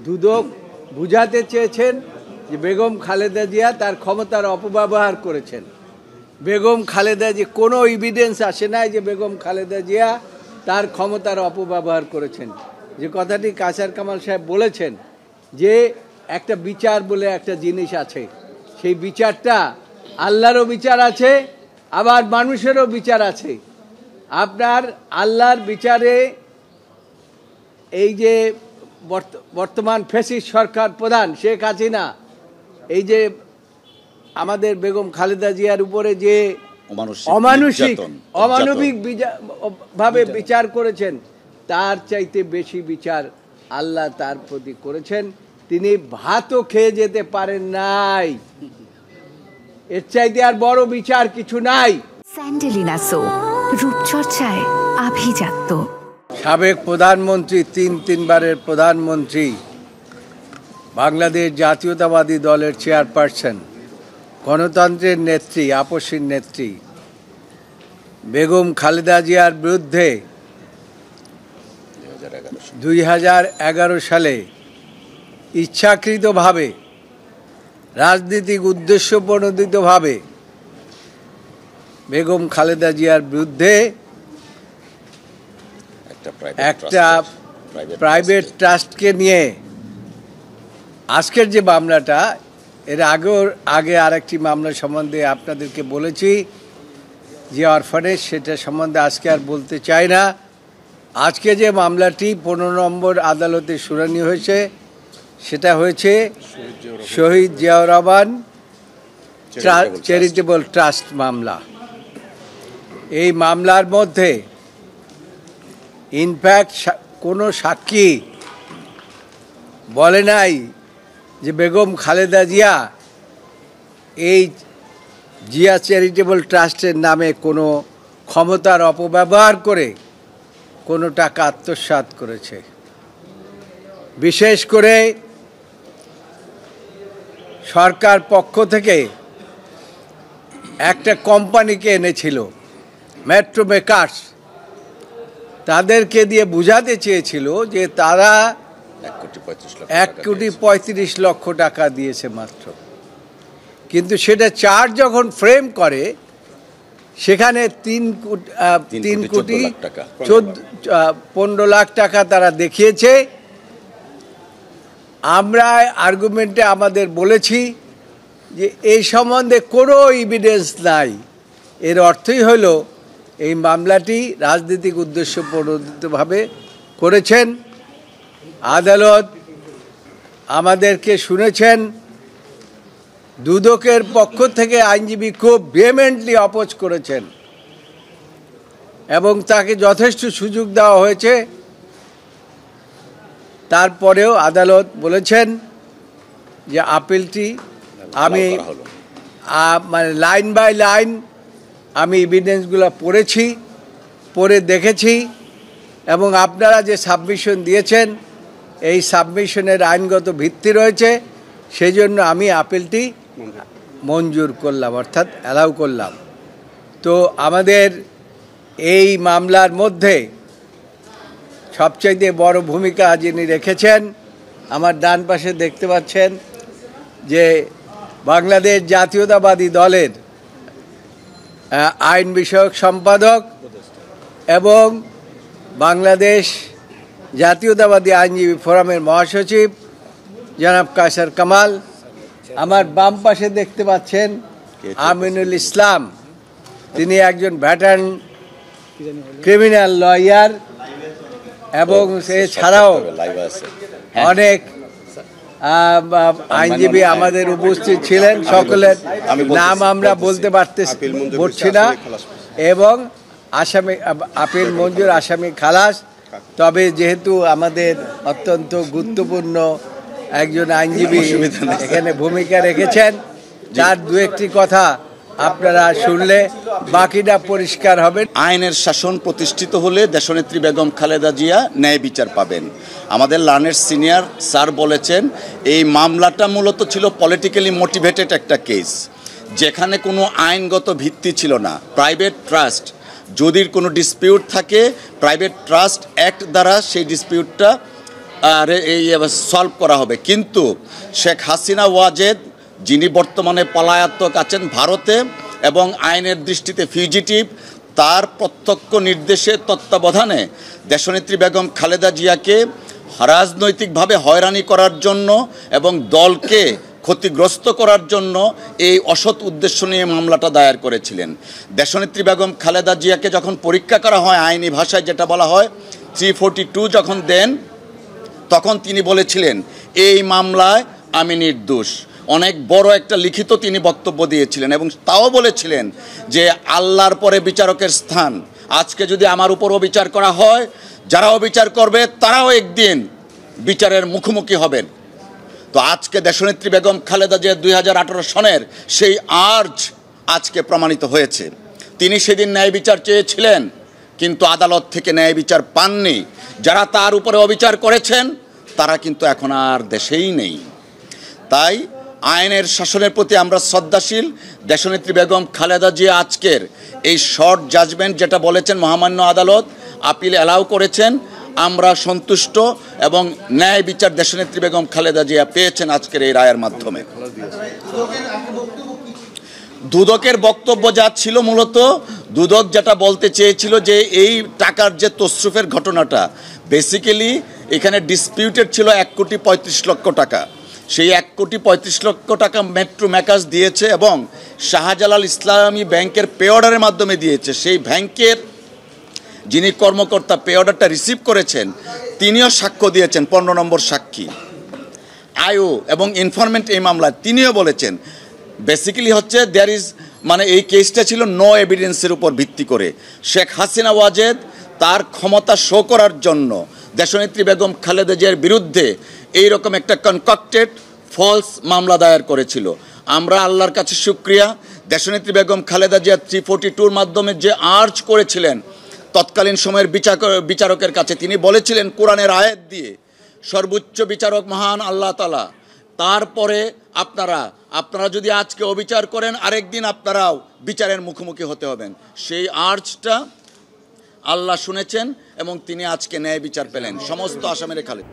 দুদক বুঝাতে চেয়েছেন যে বেগম খালেদা জিয়া তার ক্ষমতার অপব্যবহার করেছেন। বেগম খালেদা জিয়া কোনো এভিডেন্স আসে নাই যে বেগম খালেদা জিয়া তার ক্ষমতার অপব্যবহার করেছেন। যে কথাটি কায়সার কামাল সাহেব বলেছেন যে একটা বিচার বলে একটা জিনিস আছে, সেই বিচারটা আল্লাহরও বিচার আছে, আবার মানুষেরও বিচার আছে। আপনার আল্লাহর বিচারে এই যে বর্তমান ফ্যাসিস্ট সরকার প্রধান শেখ হাসিনা এই যে আমাদের বেগম খালেদা জিয়ার উপরে যে অমানবিক ভাবে বিচার করেছেন, তার চাইতে বেশি বিচার আল্লাহ তার প্রতি করেছেন। তিনি ভাতও খেয়ে যেতে পারেন নাই, এর চাইতে আর বড় বিচার কিছু নাই। স্যান্ডেলিনা সো, রূপচর্চায় আভিজাত্য। সাবেক প্রধানমন্ত্রী, তিনবারের প্রধানমন্ত্রী, বাংলাদেশ জাতীয়তাবাদী দলের চেয়ারপারসন, গণতন্ত্রের নেত্রী, আপসীর নেত্রী বেগম খালেদা জিয়ার বিরুদ্ধে 2011 সালে ইচ্ছাকৃতভাবে, রাজনৈতিক উদ্দেশ্য প্রণোদিতভাবে বেগম খালেদা জিয়ার বিরুদ্ধে একটা প্রাইভেট ট্রাস্টকে নিয়ে আজকের যে মামলাটা, এর আগে আরেকটি মামলা সম্বন্ধে আপনাদেরকে বলেছি যে অরফানেজ, সেটা সম্বন্ধে আজকে আর বলতে চাই না। আজকে যে মামলাটি 15 নম্বর আদালতে শুনানি হয়েছে, সেটা হয়েছে শহীদ জিয়াউর রহমান চ্যারিটেবল ট্রাস্ট মামলা। এই মামলার মধ্যে ইনফ্যাক্ট কোনো সাক্ষী বলে নাই যে বেগম খালেদা জিয়া এই জিয়া চ্যারিটেবল ট্রাস্টের নামে কোনো ক্ষমতার অপব্যবহার করে কোনো টাকা আত্মসাৎ করেছে। বিশেষ করে সরকার পক্ষ থেকে একটা কোম্পানিকে এনেছিল, মেট্রো মেকার্স, তাদেরকে দিয়ে বুঝাতে চেয়েছিল যে তারা 1,35,00,000 টাকা দিয়েছে মাত্র। কিন্তু সেটা চার্জ যখন ফ্রেম করে, সেখানে 3,15,00,000 টাকা তারা দেখিয়েছে। আমরা আর্গুমেন্টে আমাদের বলেছি যে এই সম্বন্ধে কোনো এভিডেন্স নাই। এর অর্থই হলো এই মামলাটি রাজনৈতিক উদ্দেশ্য প্রণোদিতভাবে করেছেন। আদালত আমাদেরকে শুনেছেন। দুদকের পক্ষ থেকে আইনজীবী খুব ভেহেমেন্টলি অপোজ করেছেন এবং তাকে যথেষ্ট সুযোগ দেওয়া হয়েছে। তারপরেও আদালত বলেছেন যে আপিলটি আমি মানে লাইন বাই লাইন আমি এভিডেন্সগুলো পড়ে দেখেছি এবং আপনারা যে সাবমিশন দিয়েছেন, এই সাবমিশনের আইনগত ভিত্তি রয়েছে, সেই জন্য আমি আপিলটি মঞ্জুর করলাম, অর্থাৎ অ্যালাউ করলাম। তো আমাদের এই মামলার মধ্যে সবচাইতে বড় ভূমিকা যিনি রেখেছেন, আমার ডান পাশে দেখতে পাচ্ছেন যে বাংলাদেশ জাতীয়তাবাদী দলের আইন বিষয়ক সম্পাদক এবং বাংলাদেশ জাতীয়তাবাদী আইনজীবী ফোরামের মহাসচিব জনাব কায়সার কামাল। আমার বাম পাশে দেখতে পাচ্ছেন আমিনুল ইসলাম, তিনি একজন ভ্যাটার্ন ক্রিমিনাল লয়ার এবং এছাড়াও অনেক আইনজীবী আমাদের উপস্থিত ছিলেন। সকলের নাম আমরা বলতে পারছি না। এবং আসামি আপিল মঞ্জুর, আসামি খালাস। তবে যেহেতু আমাদের অত্যন্ত গুরুত্বপূর্ণ একজন আইনজীবী এখানে ভূমিকা রেখেছেন, তার দু একটি কথা আপনারা শুনলে বাকিটা পরিষ্কার হবে। আইনের শাসন প্রতিষ্ঠিত হলে দেশনেত্রী বেগম খালেদা জিয়া ন্যায় বিচার পাবেন। আমাদের লার্নের সিনিয়র স্যার বলেছেন এই মামলাটা মূলত ছিল পলিটিক্যালি মোটিভেটেড একটা কেস, যেখানে কোনো আইনগত ভিত্তি ছিল না। প্রাইভেট ট্রাস্ট, যদি কোনো ডিসপিউট থাকে প্রাইভেট ট্রাস্ট অ্যাক্ট দ্বারা সেই ডিসপিউটটা এই সলভ করা হবে। কিন্তু শেখ হাসিনা ওয়াজেদ, যিনি বর্তমানে পলায়ক আছেন ভারতে এবং আইনের দৃষ্টিতে ফিউজিটিভ, তার প্রত্যক্ষ নির্দেশে তত্ত্বাবধানে দেশনেত্রী বেগম খালেদা জিয়াকে রাজনৈতিকভাবে হয়রানি করার জন্য এবং দলকে ক্ষতিগ্রস্ত করার জন্য এই অসৎ উদ্দেশ্য নিয়ে মামলাটা দায়ের করেছিলেন। দেশনেত্রী বেগম খালেদা জিয়াকে যখন পরীক্ষা করা হয়, আইনি ভাষায় যেটা বলা হয় 342 যখন দেন, তখন তিনি বলেছিলেন এই মামলায় আমি নির্দোষ। অনেক বড় একটা লিখিত তিনি বক্তব্য দিয়েছিলেন এবং তাও বলেছিলেন যে আল্লাহর পরে বিচারকের স্থান, আজকে যদি আমার উপর অবিচার করা হয়, যারা অবিচার করবে তারাও একদিন বিচারের মুখোমুখি হবেন। তো আজকে দেশনেত্রী বেগম খালেদা জিয়া 2018 সনের সেই আর্জ আজকে প্রমাণিত হয়েছে। তিনি সেদিন ন্যায় বিচার চেয়েছিলেন, কিন্তু আদালত থেকে ন্যায় বিচার পাননি। যারা তার উপরে অবিচার করেছেন তারা কিন্তু এখন আর দেশেই নেই। তাই আইনের শাসনের প্রতি আমরা শ্রদ্ধাশীল। দেশনেত্রী বেগম খালেদা জিয়া আজকের এই শর্ট জাজমেন্ট যেটা বলেছেন মহামান্য আদালত আপিল অ্যালাউ করেছেন, আমরা সন্তুষ্ট এবং ন্যায় বিচার দেশনেত্রী বেগম খালেদা জিয়া পেয়েছেন আজকের এই রায়ের মাধ্যমে। দুদকের বক্তব্য যা ছিল, মূলত দুদক যেটা বলতে চেয়েছিল যে এই টাকার যে তসরুফের ঘটনাটা, বেসিক্যালি এখানে ডিসপিউটেড ছিল 1,35,00,000 টাকা। সেই 1,35,00,000 টাকা মেট্রো ম্যাকাস দিয়েছে এবং শাহজালাল ইসলামী ব্যাংকের পে অর্ডারের মাধ্যমে দিয়েছে। সেই ব্যাংকের যিনি কর্মকর্তা পে অর্ডারটা রিসিভ করেছেন, তিনিও সাক্ষ্য দিয়েছেন, 15 নম্বর সাক্ষী আইও এবং ইনফরমেন্ট এই মামলায় তিনিও বলেছেন বেসিক্যালি হচ্ছে দেয়ার ইজ, মানে এই কেসটা ছিল নো এভিডেন্সের উপর ভিত্তি করে। শেখ হাসিনা ওয়াজেদ তার ক্ষমতা শো করার জন্য দেশনেত্রী বেগম খালেদা জিয়ার বিরুদ্ধে এইরকম একটা কনকক্টেড ফলস মামলা দায়ের করেছিল। আমরা আল্লাহর কাছে শুকরিয়া, দেশনেত্রী বেগম খালেদা জিয়া 342-র মাধ্যমে যে আর্জ করেছিলেন তৎকালীন সময়ের বিচারকের কাছে, তিনি বলেছিলেন কোরআনের আয়াত দিয়ে সর্বোচ্চ বিচারক মহান আল্লাহ তাআলা, তারপরে আপনারা যদি আজকে অবিচার করেন আরেকদিন আপনারাও বিচারের মুখোমুখি হতে হবেন। সেই আর্জটা আল্লাহ শুনেছেন এবং তিনি আজকে ন্যায় বিচার পেলেন সমস্ত আসামের খালেদ।